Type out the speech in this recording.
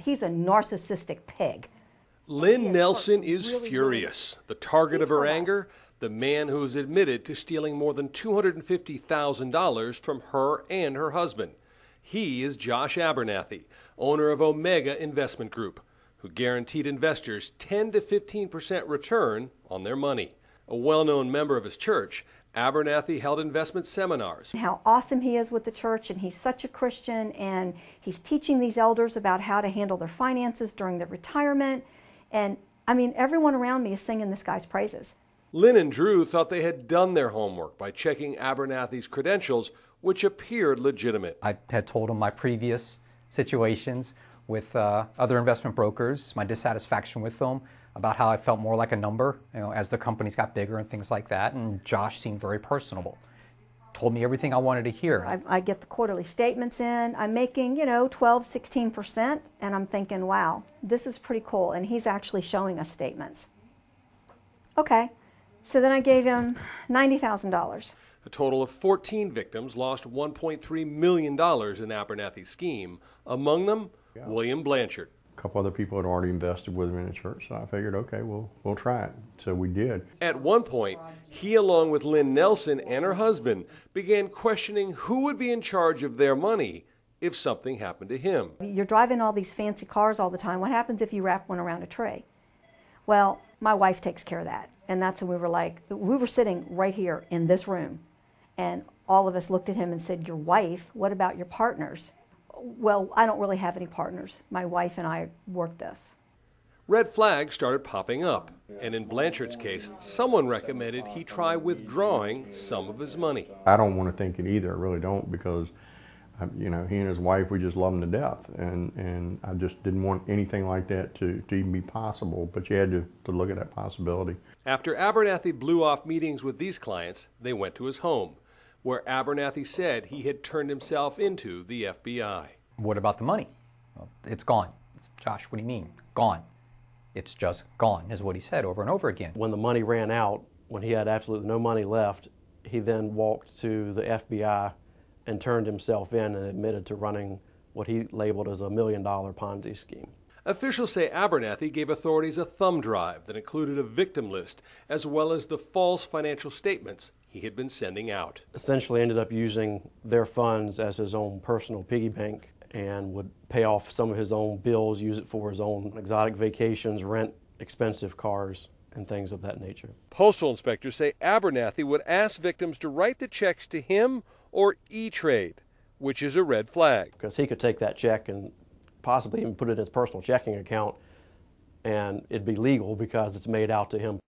he's a narcissistic pig. Lynn Nelson is furious. The target of her He's anger, the man who has admitted to stealing more than $250,000 from her and her husband. He is Josh Abernathy, owner of Omega Investment Group, who guaranteed investors 10 to 15% return on their money. A well-known member of his church, Abernathy held investment seminars. How awesome he is with the church, and he's such a Christian, and he's teaching these elders about how to handle their finances during their retirement. And I mean, everyone around me is singing this guy's praises. Lynn and Drew thought they had done their homework by checking Abernathy's credentials, which appeared legitimate. I had told him my previous situations with other investment brokers, my dissatisfaction with them, about how I felt more like a number, as the companies got bigger and things like that. And Josh seemed very personable. Told me everything I wanted to hear. I get the quarterly statements in. I'm making, 12–16%, and I'm thinking, wow, this is pretty cool. And he's actually showing us statements. Okay, so then I gave him $90,000. A total of 14 victims lost $1.3 million in Abernathy's scheme. Among them, William Blanchard. A couple other people had already invested with him in the church, so I figured, okay, we'll try it. So we did. At one point, he, along with Lynn Nelson and her husband, began questioning who would be in charge of their money if something happened to him. You're driving all these fancy cars all the time. What happens if you wrap one around a tree? Well, my wife takes care of that. And that's when we were sitting right here in this room, and all of us looked at him and said, your wife? What about your partners? Well, I don't really have any partners. My wife and I work this. Red flags started popping up, and in Blanchard's case, someone recommended he try withdrawing some of his money. I don't want to think it either, I really don't, because he and his wife, we just love him to death, and I just didn't want anything like that to even be possible, but you had to look at that possibility. After Abernathy blew off meetings with these clients, they went to his home, where Abernathy said he had turned himself into the FBI. What about the money? Well, it's gone. Josh, what do you mean? Gone. It's just gone, is what he said over and over again. When the money ran out, when he had absolutely no money left, he then walked to the FBI and turned himself in and admitted to running what he labeled as a $1 million Ponzi scheme. Officials say Abernathy gave authorities a thumb drive that included a victim list, as well as the false financial statements he had been sending out. Essentially ended up using their funds as his own personal piggy bank and would pay off some of his own bills, use it for his own exotic vacations, rent expensive cars, and things of that nature. Postal inspectors say Abernathy would ask victims to write the checks to him or E-Trade, which is a red flag. Because he could take that check and possibly even put it in his personal checking account, and it'd be legal because it's made out to him